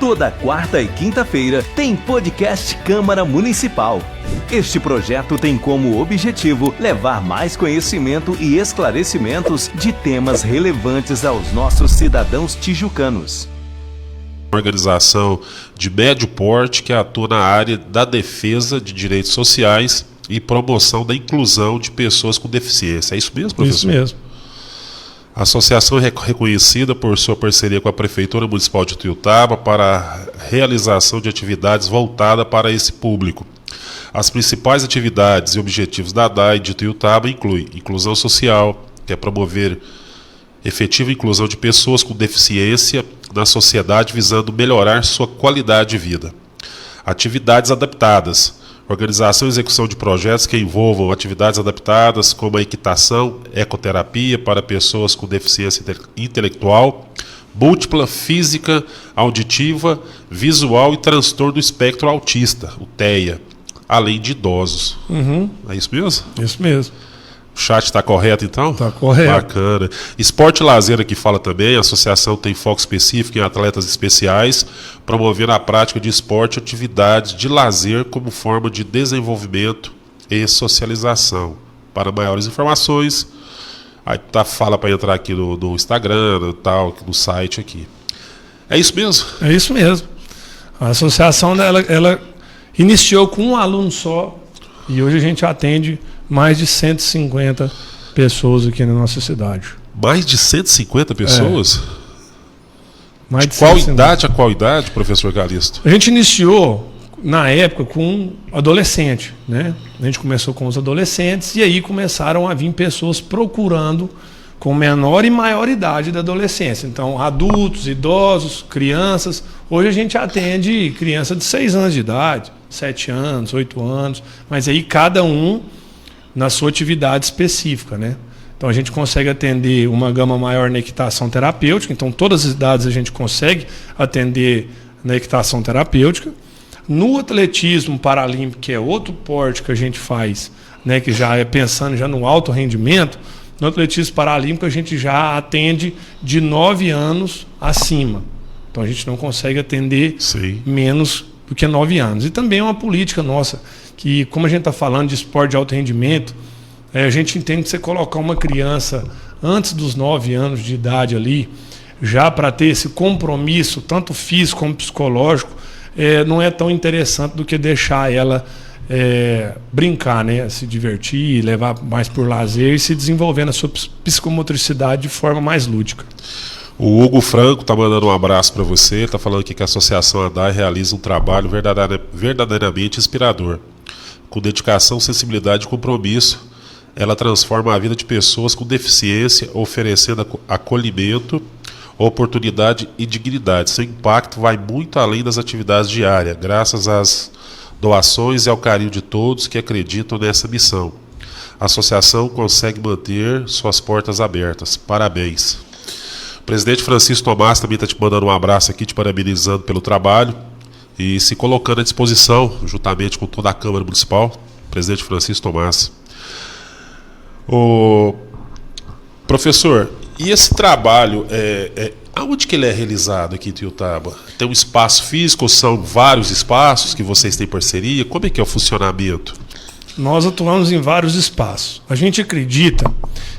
Toda quarta e quinta-feira tem podcast Câmara Municipal. Este projeto tem como objetivo levar mais conhecimento e esclarecimentos de temas relevantes aos nossos cidadãos tijucanos. Organização de médio porte que atua na área da defesa de direitos sociais e promoção da inclusão de pessoas com deficiência. É isso mesmo, professor? Isso mesmo. A associação é reconhecida por sua parceria com a Prefeitura Municipal de Ituiutaba para a realização de atividades voltadas para esse público. As principais atividades e objetivos da ADAI de Ituiutaba incluem inclusão social, que é promover efetiva inclusão de pessoas com deficiência na sociedade visando melhorar sua qualidade de vida. Atividades adaptadas. Organização e execução de projetos que envolvam atividades adaptadas como a equitação, ecoterapia para pessoas com deficiência intelectual, múltipla, física, auditiva, visual e transtorno do espectro autista, o TEA, além de idosos. É isso mesmo? Isso mesmo. O chat está correto, então? Está correto. Bacana. Esporte e lazer aqui fala também. A associação tem foco específico em atletas especiais, promovendo a prática de esporte e atividades de lazer como forma de desenvolvimento e socialização. Para maiores informações, aí fala para entrar aqui no Instagram, no site aqui. É isso mesmo? É isso mesmo. A associação ela iniciou com um aluno só e hoje a gente atende mais de 150 pessoas aqui na nossa cidade. Mais de 150 pessoas? Mais de qual idade a qual idade, professor Calisto? A gente iniciou, na época, com adolescente, né? A gente começou com os adolescentes e aí começaram a vir pessoas procurando com menor e maior idade da adolescência. Então, adultos, idosos, crianças. Hoje a gente atende criança de 6 anos de idade, 7 anos, 8 anos, mas aí cada um na sua atividade específica, né? Então a gente consegue atender uma gama maior na equitação terapêutica, então todas as idades a gente consegue atender na equitação terapêutica. No atletismo paralímpico, que é outro porte que a gente faz, né, que já é pensando já no alto rendimento, no atletismo paralímpico a gente já atende de 9 anos acima. Então a gente não consegue atender menos do que 9 anos. E também é uma política nossa, que como a gente está falando de esporte de alto rendimento, a gente entende que você colocar uma criança antes dos 9 anos de idade ali, já para ter esse compromisso, tanto físico como psicológico, não é tão interessante do que deixar ela brincar, né? Se divertir, levar mais por lazer e se desenvolver na sua psicomotricidade de forma mais lúdica. O Hugo Franco está mandando um abraço para você, está falando aqui que a Associação ADAI realiza um trabalho verdadeiramente inspirador. Com dedicação, sensibilidade e compromisso, ela transforma a vida de pessoas com deficiência, oferecendo acolhimento, oportunidade e dignidade. Seu impacto vai muito além das atividades diárias, graças às doações e ao carinho de todos que acreditam nessa missão. A associação consegue manter suas portas abertas. Parabéns. O presidente Francisco Tomás também está te mandando um abraço aqui, te parabenizando pelo trabalho e se colocando à disposição, juntamente com toda a Câmara Municipal. Presidente Francisco Tomás. Professor, e esse trabalho, aonde que ele é realizado aqui em Ituiutaba? Tem um espaço físico ou são vários espaços que vocês têm parceria? Como é que é o funcionamento? Nós atuamos em vários espaços. A gente acredita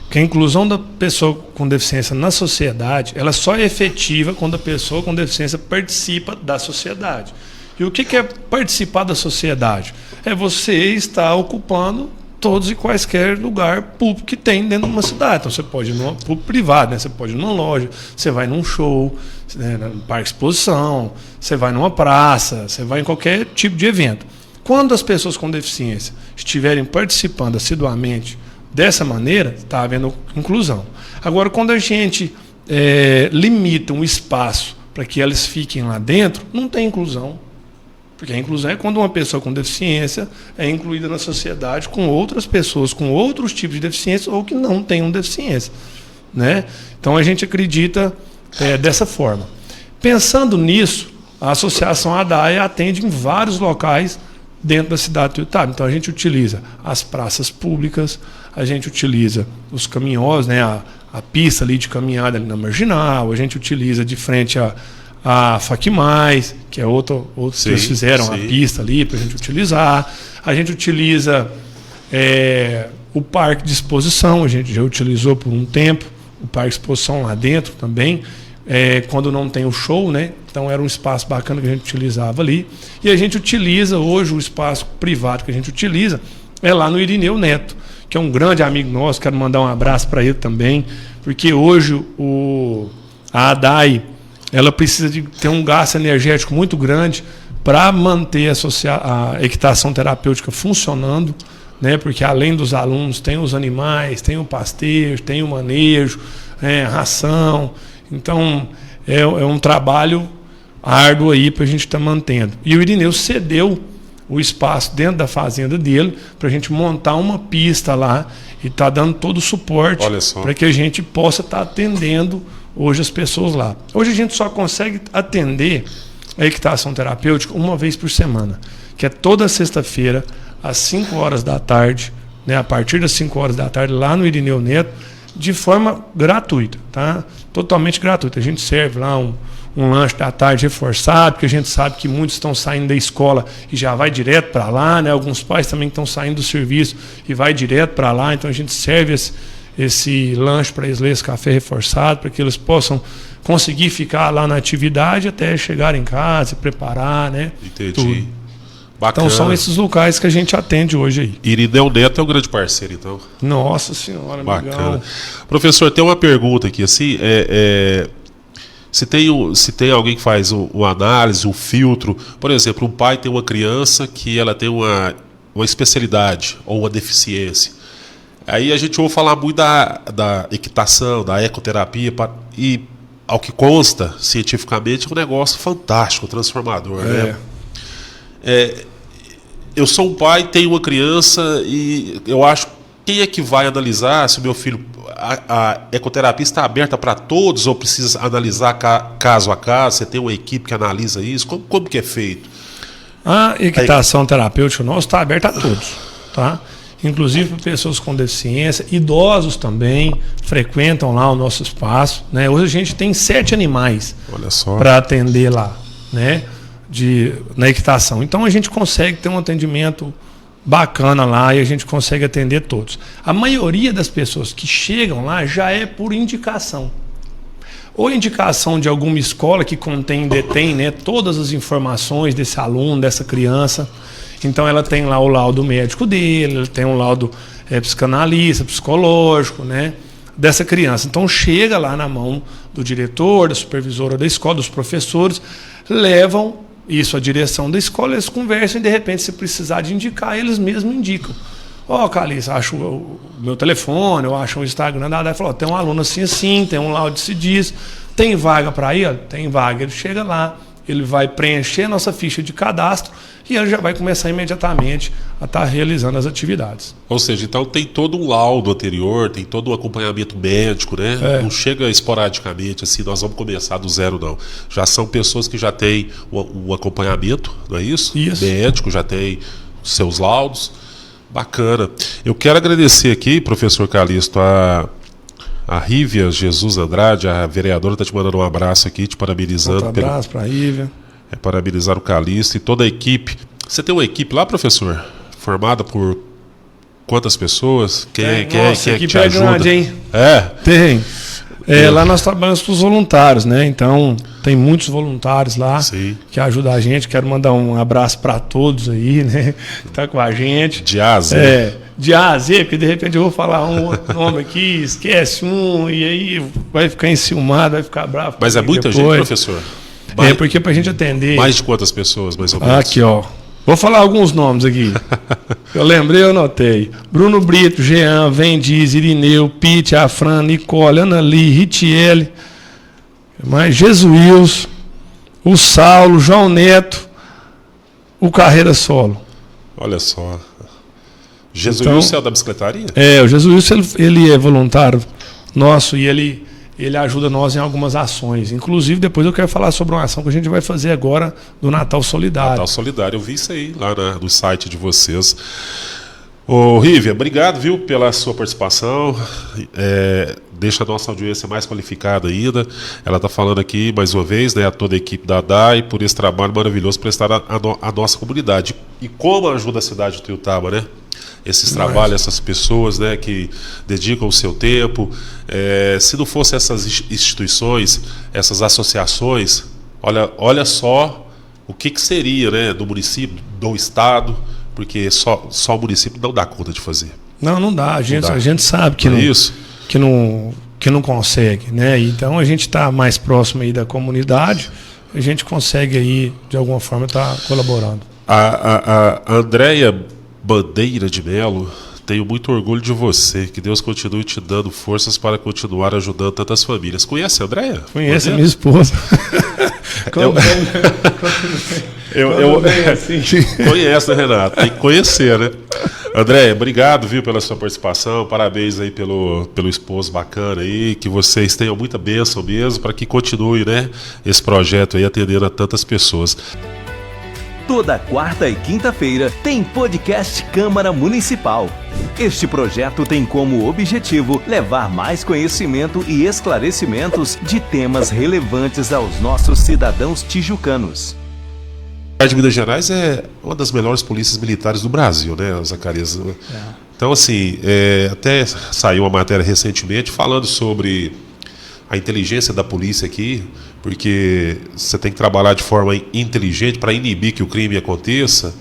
que a inclusão da pessoa com deficiência na sociedade, ela só é efetiva quando a pessoa com deficiência participa da sociedade. E o que é participar da sociedade? É você estar ocupando todos e quaisquer lugar público que tem dentro de uma cidade. Então você pode ir num público privado, né? Você pode ir numa loja, você vai num show, né? No parque de exposição, você vai numa praça, você vai em qualquer tipo de evento. Quando as pessoas com deficiência estiverem participando assiduamente dessa maneira, está havendo inclusão. Agora, quando a gente limita um espaço para que elas fiquem lá dentro, não tem inclusão. Porque a inclusão é quando uma pessoa com deficiência é incluída na sociedade com outras pessoas com outros tipos de deficiência ou que não tenham deficiência, né? Então a gente acredita dessa forma. Pensando nisso, a Associação ADAI atende em vários locais dentro da cidade de Ituiutaba. Então a gente utiliza as praças públicas, a gente utiliza os caminhões, né, a pista ali de caminhada ali na Marginal, a gente utiliza de frente a FACMais, que é outro que eles fizeram, a pista ali para a gente utilizar. A gente utiliza o parque de exposição, a gente já utilizou por um tempo, o parque de exposição lá dentro também, quando não tem o show, né? Então era um espaço bacana que a gente utilizava ali. E a gente utiliza hoje o espaço privado que a gente utiliza, lá no Irineu Neto, que é um grande amigo nosso, quero mandar um abraço para ele também, porque hoje a ADAI ela precisa de ter um gasto energético muito grande para manter a equitação terapêutica funcionando, né? Porque além dos alunos tem os animais, tem o pastejo, tem o manejo, ração. Então é um trabalho árduo aí para a gente estar mantendo. E o Irineu cedeu o espaço dentro da fazenda dele para a gente montar uma pista lá e tá dando todo o suporte para que a gente possa estar atendendo hoje as pessoas lá. Hoje a gente só consegue atender a equitação terapêutica uma vez por semana, que é toda sexta-feira às 5 horas da tarde, né, a partir das 5 horas da tarde lá no Irineu Neto, de forma gratuita, tá? Totalmente gratuita. A gente serve lá um lanche da tarde reforçado, porque a gente sabe que muitos estão saindo da escola e já vai direto para lá, né? Alguns pais também estão saindo do serviço e vai direto para lá, então a gente serve esse lanche para eles, esse café reforçado, para que eles possam conseguir ficar lá na atividade até chegar em casa, se preparar, né? Entendi. Tudo. Bacana. Então são esses locais que a gente atende hoje aí. Irineu Neto é um grande parceiro, então. Nossa senhora, bacana. Amigão. Professor, tem uma pergunta aqui, assim, se tem alguém que faz uma análise, um filtro, por exemplo, um pai tem uma criança que ela tem uma especialidade ou uma deficiência. Aí a gente ouve falar muito da equitação, da ecoterapia, e ao que consta, cientificamente, é um negócio fantástico, transformador, né? Eu sou um pai, tenho uma criança e eu acho, quem é que vai analisar se o meu filho, a ecoterapia está aberta para todos ou precisa analisar caso a caso? Você tem uma equipe que analisa isso? Como que é feito? A equitação terapêutica nossa está aberta a todos, tá? Inclusive para pessoas com deficiência, idosos também frequentam lá o nosso espaço, né? Hoje a gente tem 7 animais para atender lá, né? Na equitação. Então a gente consegue ter um atendimento bacana lá e a gente consegue atender todos. A maioria das pessoas que chegam lá já é por indicação. Ou indicação de alguma escola que detém, né, todas as informações desse aluno, dessa criança. Então ela tem lá o laudo médico dele, ela tem um laudo psicanalista, psicológico, né, dessa criança. Então chega lá na mão do diretor, da supervisora da escola, dos professores, levam isso à direção da escola, eles conversam e de repente, se precisar de indicar, eles mesmos indicam. Calista, acho o meu telefone, eu acho o Instagram da ADAI, falou, tem um aluno assim, tem um laudo se diz, tem vaga para ir? Tem vaga. Ele chega lá, ele vai preencher a nossa ficha de cadastro e ele já vai começar imediatamente a estar realizando as atividades. Ou seja, então tem todo um laudo anterior, tem todo um acompanhamento médico, né? Não chega esporadicamente, assim, nós vamos começar do zero, não. Já são pessoas que já têm um acompanhamento, não é isso? Isso. Médico, já tem seus laudos. Bacana. Eu quero agradecer aqui, professor Calixto, a Rívia Jesus Andrade, a vereadora, está te mandando um abraço aqui, te parabenizando. Um abraço para a Rívia. Parabenizar o Calixto e toda a equipe. Você tem uma equipe lá, professor? Formada por quantas pessoas? Quem é que te ajuda? Grande, hein? Tem. Lá nós trabalhamos com os voluntários, né? Então tem muitos voluntários lá. Sim. Que ajudam a gente. Quero mandar um abraço para todos aí, né? Que tá com a gente. De A a Z. De A a Z, porque de repente eu vou falar um outro nome aqui, esquece um, e aí vai ficar enciumado, vai ficar bravo. Mas é muita gente, professor? Porque pra gente atender... Mais de quantas pessoas, mais ou menos? Aqui, ó. Vou falar alguns nomes aqui. Eu lembrei, eu anotei. Bruno Brito, Jean, Vendiz, Irineu, Pete, Afran, Nicole, Anali, Ritiele, Jesuíus, o Saulo, João Neto, o Carreira Solo. Olha só. Jesuíus é o da bicicletaria? O Jesuíus ele é voluntário nosso e ele ajuda nós em algumas ações. Inclusive, depois eu quero falar sobre uma ação que a gente vai fazer agora do Natal Solidário. Natal Solidário, eu vi isso aí lá no site de vocês. Ô Rívia, obrigado, viu, pela sua participação. Deixa a nossa audiência mais qualificada ainda. Ela está falando aqui, mais uma vez, né, a toda a equipe da DAI por esse trabalho maravilhoso prestado à nossa comunidade. E como ajuda a cidade de Tuiutaba, né? Esses trabalhos, essas pessoas, né, que dedicam o seu tempo. Se não fossem essas instituições, essas associações, olha só o que seria, né, do município, do estado, porque só o município não dá conta de fazer. Não dá. A gente sabe que não consegue, né? Então a gente está mais próximo aí da comunidade, a gente consegue aí de alguma forma estar colaborando. A Andréia Bandeira de Melo, tenho muito orgulho de você, que Deus continue te dando forças para continuar ajudando tantas famílias. Conhece a Andréia? Conheço, a minha esposa. Conhece, né, Renato? Tem que conhecer, né? André, obrigado, viu, pela sua participação. Parabéns aí pelo esposo bacana aí. Que vocês tenham muita bênção mesmo, para que continue, né, esse projeto aí atendendo a tantas pessoas. Toda quarta e quinta-feira tem podcast Câmara Municipal. Este projeto tem como objetivo levar mais conhecimento e esclarecimentos de temas relevantes aos nossos cidadãos tijucanos. A de Minas Gerais é uma das melhores polícias militares do Brasil, né, Zacarias? Então, assim, até saiu uma matéria recentemente falando sobre a inteligência da polícia aqui, porque você tem que trabalhar de forma inteligente para inibir que o crime aconteça,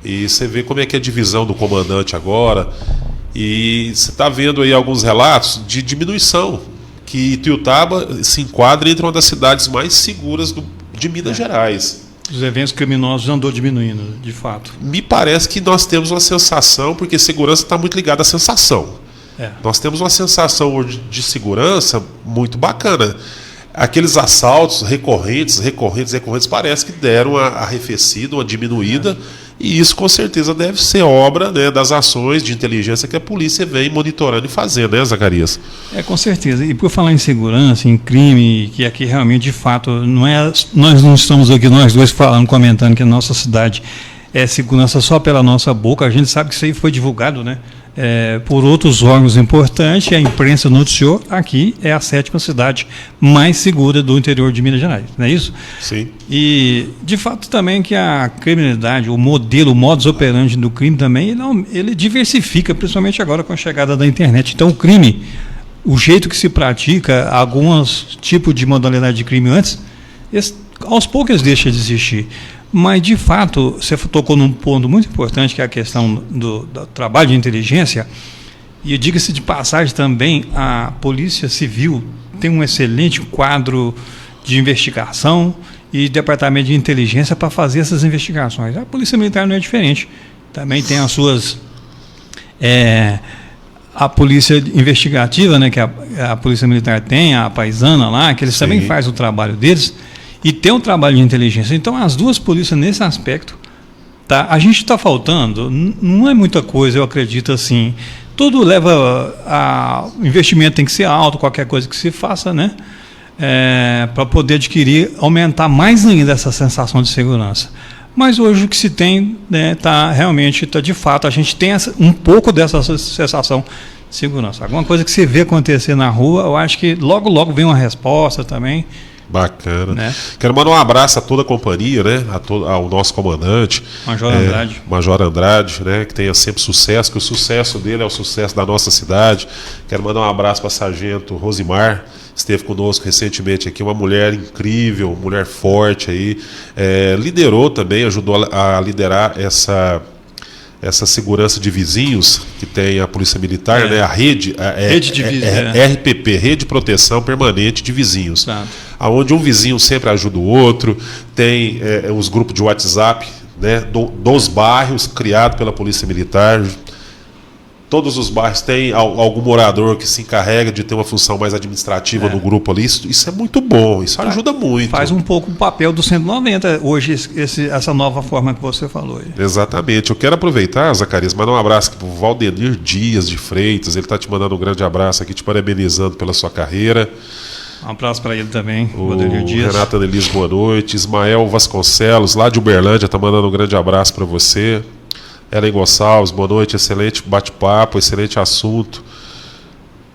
e você vê como é que é a divisão do comandante agora, e você está vendo aí alguns relatos de diminuição, que Tuiutaba se enquadra entre uma das cidades mais seguras de Minas Gerais. Os eventos criminosos andou diminuindo, de fato. Me parece que nós temos uma sensação, porque segurança está muito ligada à sensação. Nós temos uma sensação de segurança muito bacana. Aqueles assaltos recorrentes, parece que deram uma arrefecida, uma diminuída, e isso com certeza deve ser obra, né, das ações de inteligência que a polícia vem monitorando e fazendo, né, Zacarias? Com certeza. E por falar em segurança, em crime, que aqui realmente, de fato, nós não estamos aqui, nós dois falando, comentando que a nossa cidade é segurança só pela nossa boca. A gente sabe que isso aí foi divulgado, né? Por outros órgãos importantes, a imprensa noticiou, aqui é a 7ª cidade mais segura do interior de Minas Gerais, não é isso? Sim. E, de fato, também que a criminalidade, o modus operandi do crime também, ele diversifica, principalmente agora com a chegada da internet. Então, o crime, o jeito que se pratica, alguns tipos de modalidade de crime antes, aos poucos deixa de existir. Mas, de fato, você tocou num ponto muito importante, que é a questão do trabalho de inteligência. E diga-se de passagem também, a Polícia Civil tem um excelente quadro de investigação e departamento de inteligência para fazer essas investigações. A Polícia Militar não é diferente. Também tem as suas... a Polícia Investigativa, né, que a Polícia Militar tem, a paisana lá, que eles também fazem o trabalho deles. E tem um trabalho de inteligência. Então, as duas polícias, nesse aspecto, tá? A gente está faltando, não é muita coisa, eu acredito assim. Tudo leva o investimento tem que ser alto, qualquer coisa que se faça, né? Para poder adquirir, aumentar mais ainda essa sensação de segurança. Mas hoje o que se tem, né, realmente, de fato, a gente tem um pouco dessa sensação de segurança. Alguma coisa que você vê acontecer na rua, eu acho que logo vem uma resposta também. Bacana. Né? Quero mandar um abraço a toda a companhia, né? Ao nosso comandante, Major Andrade, né? Que tenha sempre sucesso, que o sucesso dele é o sucesso da nossa cidade. Quero mandar um abraço para a Sargento Rosimar, esteve conosco recentemente aqui, uma mulher incrível, mulher forte aí, liderou também, ajudou a liderar essa segurança de vizinhos que tem a Polícia Militar, né? A rede de RPP, Rede de Proteção Permanente de Vizinhos, onde um vizinho sempre ajuda o outro. Tem os grupos de WhatsApp, né, dos bairros, criado pela Polícia Militar. Todos os bairros têm algum morador que se encarrega de ter uma função mais administrativa no grupo ali. Isso é muito bom, isso ajuda muito. Faz um pouco o papel do 190 hoje, essa nova forma que você falou aí. Exatamente. Eu quero aproveitar, Zacarias, mandar um abraço para o Valdenir Dias de Freitas. Ele está te mandando um grande abraço aqui, te parabenizando pela sua carreira. Um abraço para ele também, o Valdenir Dias. Renata Anelise, boa noite. Ismael Vasconcelos, lá de Uberlândia, está mandando um grande abraço para você. Ellen Gonçalves, boa noite, excelente bate-papo, excelente assunto.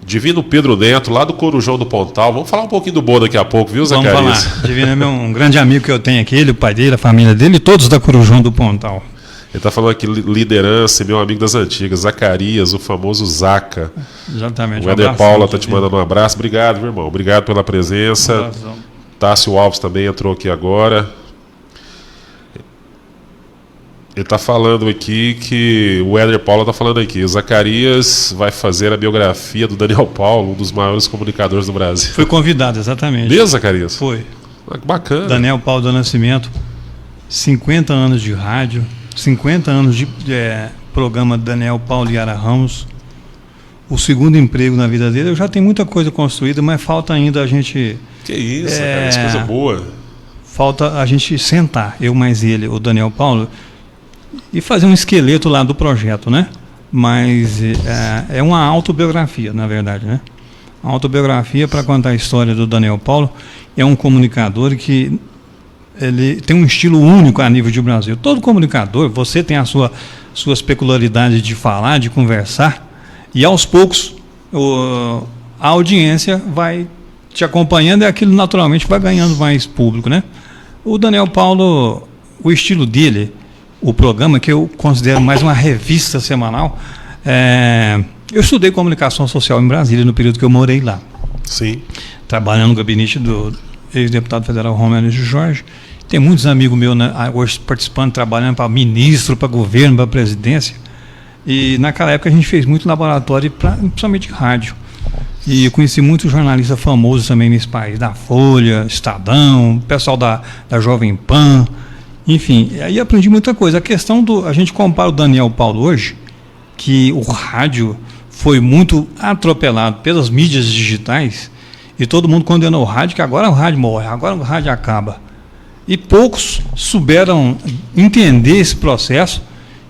Divino Pedro Neto, lá do Corujão do Pontal. Vamos falar um pouquinho do Boa daqui a pouco, viu, Zacarias? Vamos falar. Divino é um grande amigo que eu tenho aqui, ele, o pai dele, a família dele, todos da Corujão do Pontal. Ele está falando aqui liderança, meu amigo das antigas, Zacarias, o famoso Zaca. Exatamente. O Éder Paula está te mandando um abraço. Obrigado, meu irmão. Obrigado pela presença. Tássio Alves também entrou aqui agora. Ele está falando aqui que o Éder Paula está falando aqui. O Zacarias vai fazer a biografia do Daniel Paulo, um dos maiores comunicadores do Brasil. Foi convidado, exatamente. Mesmo, Zacarias? Foi. Ah, que bacana. Daniel Paulo do Nascimento, 50 anos de rádio, 50 anos de programa Daniel Paulo e Ara Ramos. O segundo emprego na vida dele. Eu já tenho muita coisa construída, mas falta ainda a gente... Que isso, Zacarias, coisa boa. Falta a gente sentar, eu mais ele, o Daniel Paulo, e fazer um esqueleto lá do projeto, né? Mas é uma autobiografia, na verdade, né? Uma autobiografia para contar a história do Daniel Paulo. É um comunicador que ele tem um estilo único a nível de Brasil. Todo comunicador, você tem suas peculiaridades de falar, de conversar, e aos poucos a audiência vai te acompanhando e aquilo naturalmente vai ganhando mais público, né? O Daniel Paulo, o estilo dele, o programa que eu considero mais uma revista semanal, eu estudei comunicação social em Brasília no período que eu morei lá. Sim. Trabalhando no gabinete do ex-deputado federal Romero de Jorge. Tem muitos amigos meus, né, hoje participando, trabalhando para ministro, para governo, para presidência. E naquela época a gente fez muito laboratório, principalmente rádio. E eu conheci muitos jornalistas famosos também nesse país, da Folha, Estadão, pessoal da Jovem Pan, enfim, aí aprendi muita coisa. A questão a gente compara o Daniel Paulo hoje, que o rádio foi muito atropelado pelas mídias digitais, e todo mundo condenou o rádio, que agora o rádio morre, agora o rádio acaba. E poucos souberam entender esse processo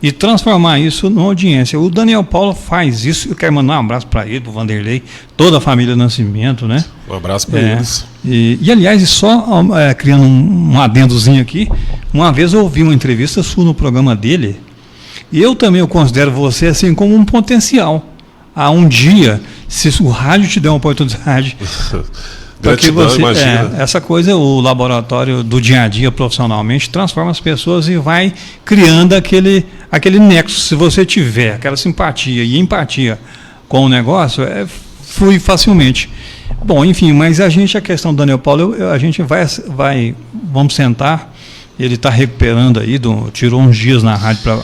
e transformar isso numa audiência. O Daniel Paulo faz isso. Eu quero mandar um abraço para ele, para o Vanderlei, toda a família Nascimento, né? Um abraço para eles. E aliás, só criando um adendozinho aqui, uma vez eu ouvi uma entrevista sua no programa dele, e eu considero você assim como um potencial. A um dia, se o rádio te der uma oportunidade... Porque você, essa coisa, o laboratório do dia a dia profissionalmente transforma as pessoas e vai criando aquele nexo. Se você tiver aquela simpatia e empatia com o negócio, flui facilmente. Bom, enfim, mas a questão do Daniel Paulo, a gente vamos sentar, ele está recuperando aí, tirou uns dias na rádio para...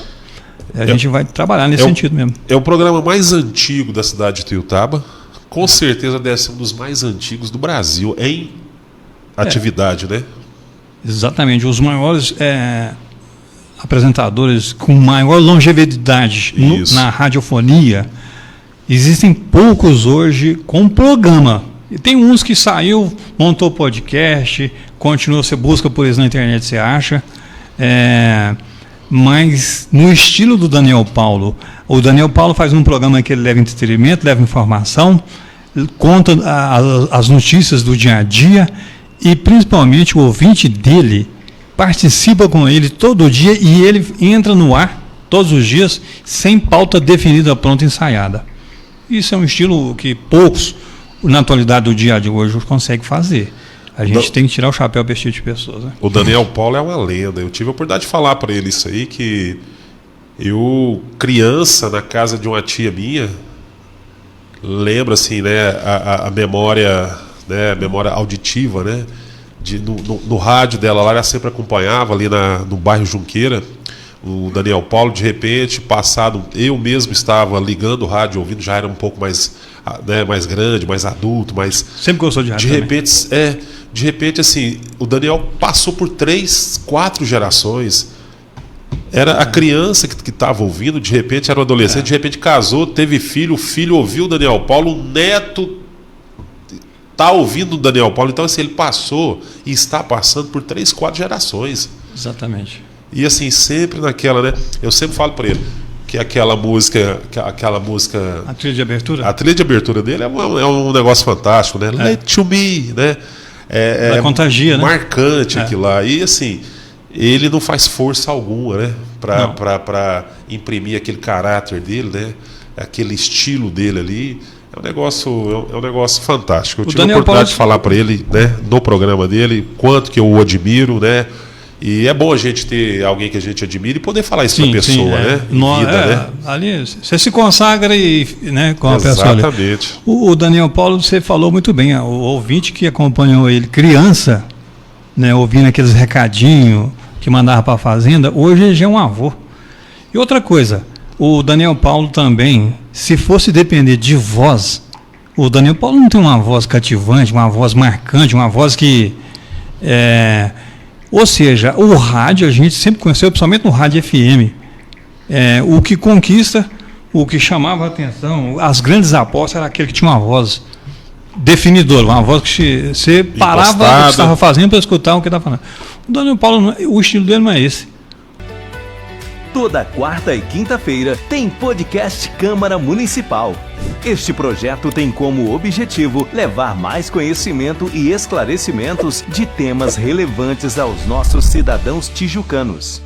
A gente vai trabalhar nesse sentido mesmo. É o programa mais antigo da cidade de Tuiutaba. Com certeza deve ser um dos mais antigos do Brasil em atividade, né? Exatamente. Os maiores apresentadores com maior longevidade na radiofonia, existem poucos hoje com programa. E tem uns que saiu, montou podcast, continua, você busca por isso na internet, você acha. Mas no estilo do Daniel Paulo, o Daniel Paulo faz um programa que ele leva entretenimento, leva informação, conta as notícias do dia a dia e principalmente o ouvinte dele participa com ele todo dia e ele entra no ar todos os dias sem pauta definida, pronta, ensaiada. Isso é um estilo que poucos, na atualidade do dia de hoje, conseguem fazer. A gente tem que tirar o chapéu para esse tipo de pessoas, né? O Daniel Paulo é uma lenda. Eu tive a oportunidade de falar para ele isso aí, que eu, criança, na casa de uma tia minha, lembro assim, né, a memória, né, memória auditiva, né, no rádio dela lá, ela sempre acompanhava ali no bairro Junqueira, o Daniel Paulo. De repente, passado, eu mesmo estava ligando o rádio, ouvindo, já era um pouco mais, né, mais grande, mais adulto, mas sempre gostou de rádio. De repente, assim, o Daniel passou por 3, 4 gerações. Era a criança que estava ouvindo, de repente era um adolescente, de repente casou, teve filho, o filho ouviu o Daniel Paulo, o neto está ouvindo o Daniel Paulo. Então, assim, ele passou e está passando por 3, 4 gerações. Exatamente. E assim, sempre naquela, né? Eu sempre falo para ele que aquela música... A trilha de abertura? A trilha de abertura dele é um negócio fantástico, né? Let to me, né? Contagia, né? Marcante aquilo lá. E assim, ele não faz força alguma, né? Para imprimir aquele caráter dele, né? Aquele estilo dele ali. É um negócio fantástico. Eu tive a oportunidade de falar para ele, né, no programa dele, quanto que eu o admiro, né? E é bom a gente ter alguém que a gente admira e poder falar isso para a pessoa, né? Né? Ali você se consagra né, com a pessoa. Exatamente. O Daniel Paulo, você falou muito bem, o ouvinte que acompanhou ele, criança, né, ouvindo aqueles recadinhos que mandava para a fazenda, hoje ele já é um avô. E outra coisa, o Daniel Paulo também, se fosse depender de voz, o Daniel Paulo não tem uma voz cativante, uma voz marcante, uma voz que... Ou seja, o rádio a gente sempre conheceu, principalmente no rádio FM, o que conquista, o que chamava a atenção, as grandes apostas era aquele que tinha uma voz definidora, uma voz que você parava o que estava fazendo para escutar o que estava falando. O Daniel Paulo, o estilo dele não é esse. Toda quarta e quinta-feira tem podcast Câmara Municipal. Este projeto tem como objetivo levar mais conhecimento e esclarecimentos de temas relevantes aos nossos cidadãos tijucanos.